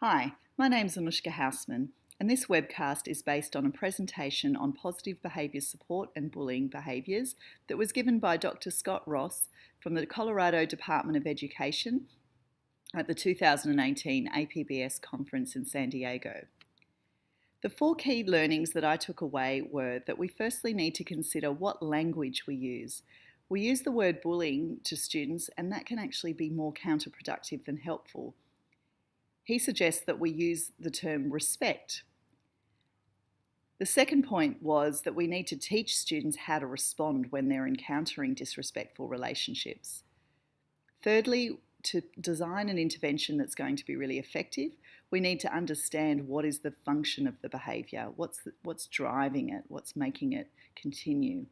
Hi, my name's Anushka Houseman, and this webcast is based on a presentation on positive behaviour support and bullying behaviours that was given by Dr. Scott Ross from the Colorado Department of Education at the 2018 APBS conference in San Diego. The four key learnings that I took away were that we firstly need to consider what language we use. We use the word bullying to students, and that can actually be more counterproductive than helpful. He suggests that we use the term respect. The second point was that we need to teach students how to respond when they're encountering disrespectful relationships. Thirdly, to design an intervention that's going to be really effective, we need to understand what is the function of the behaviour, what's driving it, what's making it continue.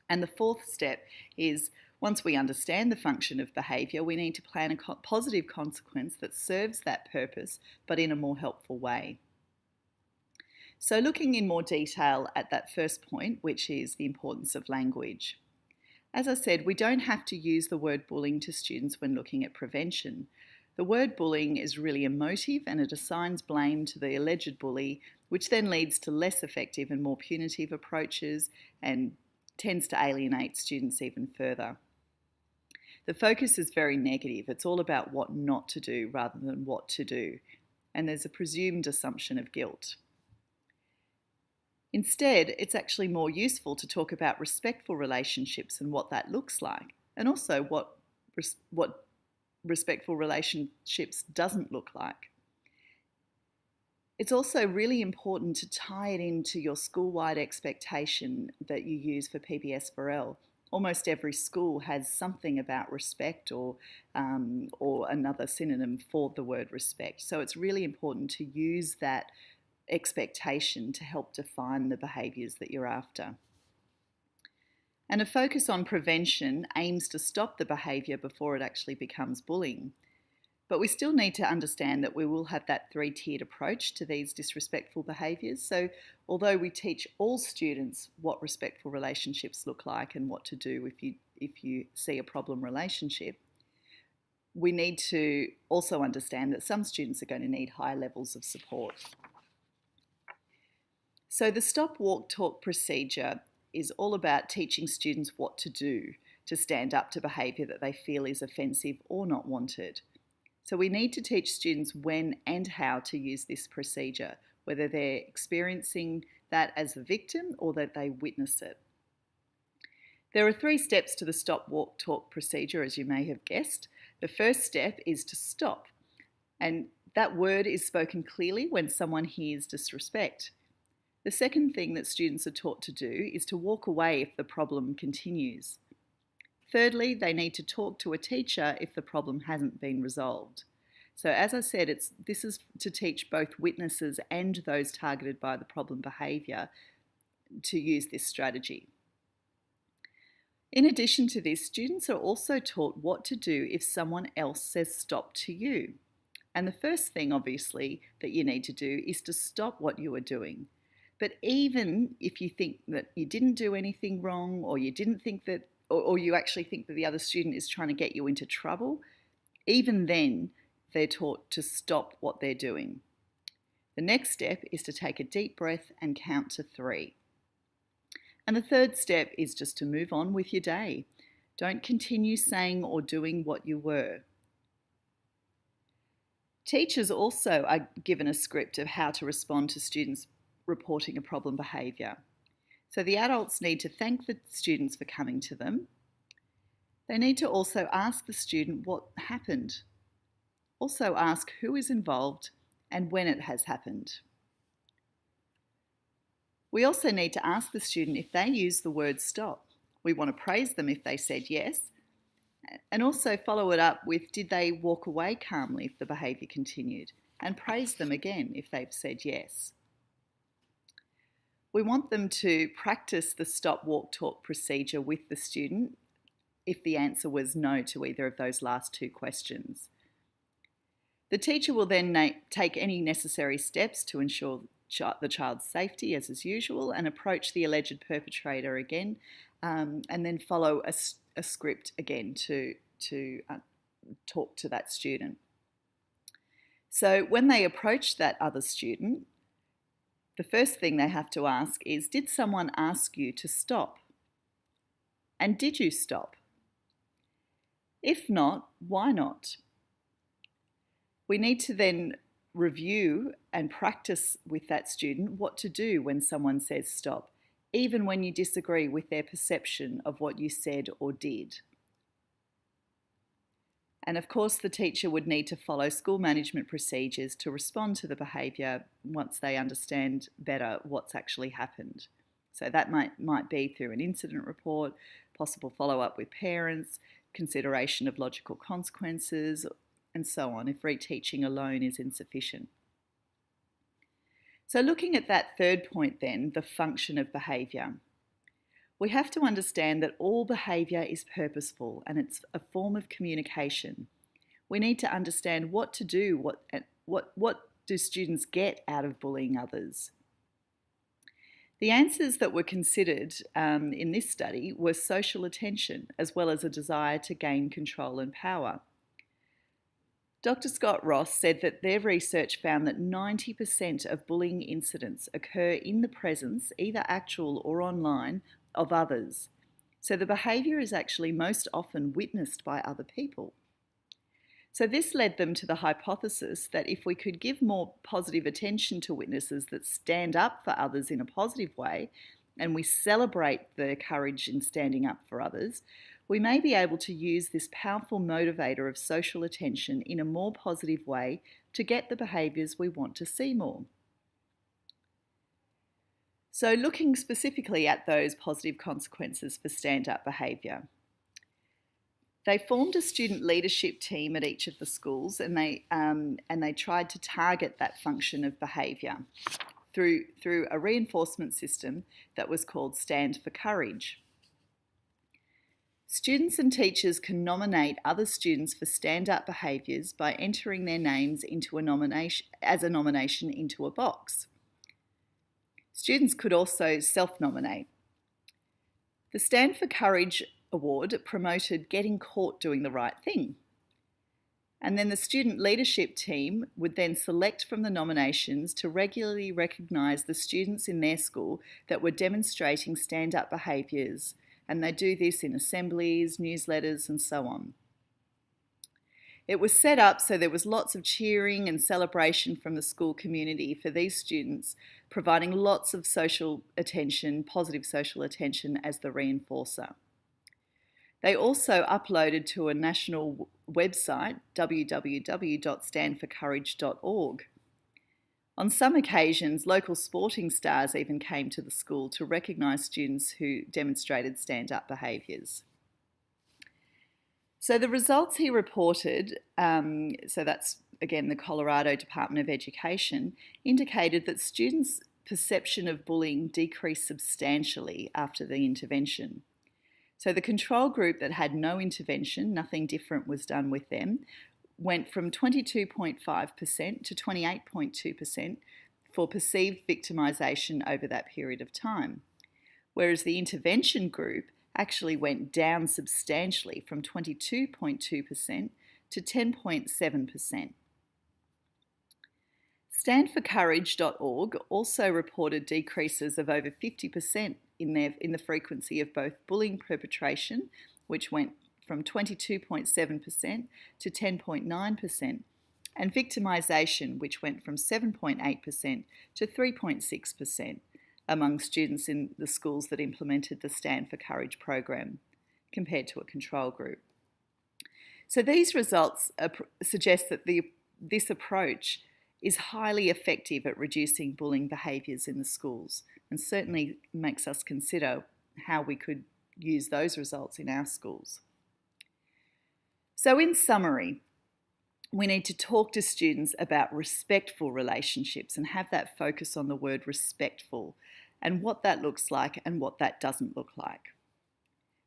And the fourth step is, once we understand the function of behaviour, we need to plan a positive consequence that serves that purpose, but in a more helpful way. So looking in more detail at that first point, which is the importance of language. As I said, we don't have to use the word bullying to students when looking at prevention. The word bullying is really emotive and it assigns blame to the alleged bully, which then leads to less effective and more punitive approaches and tends to alienate students even further. The focus is very negative. It's all about what not to do rather than what to do, and there's a presumed assumption of guilt. Instead, it's actually more useful to talk about respectful relationships and what that looks like, and also what respectful relationships doesn't look like. It's also really important to tie it into your school-wide expectation that you use for PBS4L. Almost every school has something about respect or another synonym for the word respect. So it's really important to use that expectation to help define the behaviours that you're after. And a focus on prevention aims to stop the behaviour before it actually becomes bullying. But we still need to understand that we will have that three-tiered approach to these disrespectful behaviours. So although we teach all students what respectful relationships look like and what to do if you see a problem relationship, we need to also understand that some students are going to need high levels of support. So the stop, walk, talk procedure is all about teaching students what to do to stand up to behaviour that they feel is offensive or not wanted. So we need to teach students when and how to use this procedure, whether they're experiencing that as a victim or that they witness it. There are 3 steps to the stop, walk, talk procedure, as you may have guessed. The first step is to stop, and that word is spoken clearly when someone hears disrespect. The second thing that students are taught to do is to walk away if the problem continues. Thirdly, they need to talk to a teacher if the problem hasn't been resolved. So as I said, this is to teach both witnesses and those targeted by the problem behaviour to use this strategy. In addition to this, students are also taught what to do if someone else says stop to you. And the first thing, obviously, that you need to do is to stop what you are doing. But even if you think that you didn't do anything wrong, or you didn't think that or you actually think that the other student is trying to get you into trouble, even then they're taught to stop what they're doing. The next step is to take a deep breath and count to 3. And the third step is just to move on with your day. Don't continue saying or doing what you were. Teachers also are given a script of how to respond to students reporting a problem behaviour. So the adults need to thank the students for coming to them. They need to also ask the student what happened. Also ask who is involved and when it has happened. We also need to ask the student if they use the word stop. We want to praise them if they said yes, and also follow it up with did they walk away calmly if the behaviour continued, and praise them again if they've said yes. We want them to practice the stop, walk, talk procedure with the student if the answer was no to either of those last 2 questions. The teacher will then take any necessary steps to ensure the child's safety as is usual and approach the alleged perpetrator again and then follow a script again to talk to that student. So when they approach that other student, the first thing they have to ask is, did someone ask you to stop? And did you stop? If not, why not? We need to then review and practice with that student what to do when someone says stop, even when you disagree with their perception of what you said or did. And of course, the teacher would need to follow school management procedures to respond to the behaviour once they understand better what's actually happened. So that might be through an incident report, possible follow-up with parents, consideration of logical consequences, and so on, if reteaching alone is insufficient. So looking at that third point then, the function of behaviour. We have to understand that all behaviour is purposeful and it's a form of communication. We need to understand what to do, what do students get out of bullying others. The answers that were considered in this study were social attention, as well as a desire to gain control and power. Dr. Scott Ross said that their research found that 90% of bullying incidents occur in the presence, either actual or online, of others. So the behaviour is actually most often witnessed by other people. So this led them to the hypothesis that if we could give more positive attention to witnesses that stand up for others in a positive way, and we celebrate their courage in standing up for others, we may be able to use this powerful motivator of social attention in a more positive way to get the behaviours we want to see more. So looking specifically at those positive consequences for stand-up behaviour, they formed a student leadership team at each of the schools, and they tried to target that function of behaviour through a reinforcement system that was called Stand for Courage. Students and teachers can nominate other students for stand-up behaviours by entering their names into a nomination into a box. Students could also self-nominate. The Stand for Courage award promoted getting caught doing the right thing. And then the student leadership team would then select from the nominations to regularly recognise the students in their school that were demonstrating stand-up behaviours, and they do this in assemblies, newsletters, and so on. It was set up so there was lots of cheering and celebration from the school community for these students, providing lots of social attention, positive social attention as the reinforcer. They also uploaded to a national website, www.standforcourage.org. On some occasions, local sporting stars even came to the school to recognise students who demonstrated stand-up behaviours. So the results he reported, so that's again the Colorado Department of Education, indicated that students' perception of bullying decreased substantially after the intervention. So the control group that had no intervention, nothing different was done with them, went from 22.5% to 28.2% for perceived victimisation over that period of time, whereas the intervention group actually went down substantially from 22.2% to 10.7%. Standforcourage.org also reported decreases of over 50% in the frequency of both bullying perpetration, which went from 22.7% to 10.9%, and victimisation, which went from 7.8% to 3.6% among students in the schools that implemented the Stand for Courage program, compared to a control group. So these results suggest that this approach is highly effective at reducing bullying behaviours in the schools, and certainly makes us consider how we could use those results in our schools. So in summary, we need to talk to students about respectful relationships and have that focus on the word respectful and what that looks like and what that doesn't look like.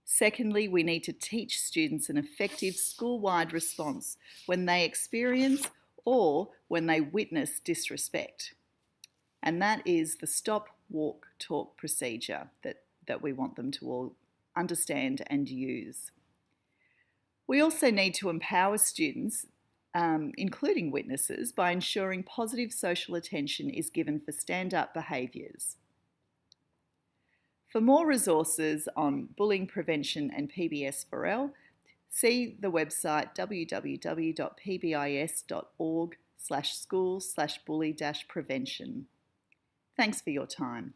Secondly, we need to teach students an effective school-wide response when they experience or when they witness disrespect. And that is the stop, walk, talk procedure that we want them to all understand and use. We also need to empower students including witnesses, by ensuring positive social attention is given for stand-up behaviours. For more resources on bullying prevention and PBS4L, see the website www.pbis.org/school/bully-prevention. Thanks for your time.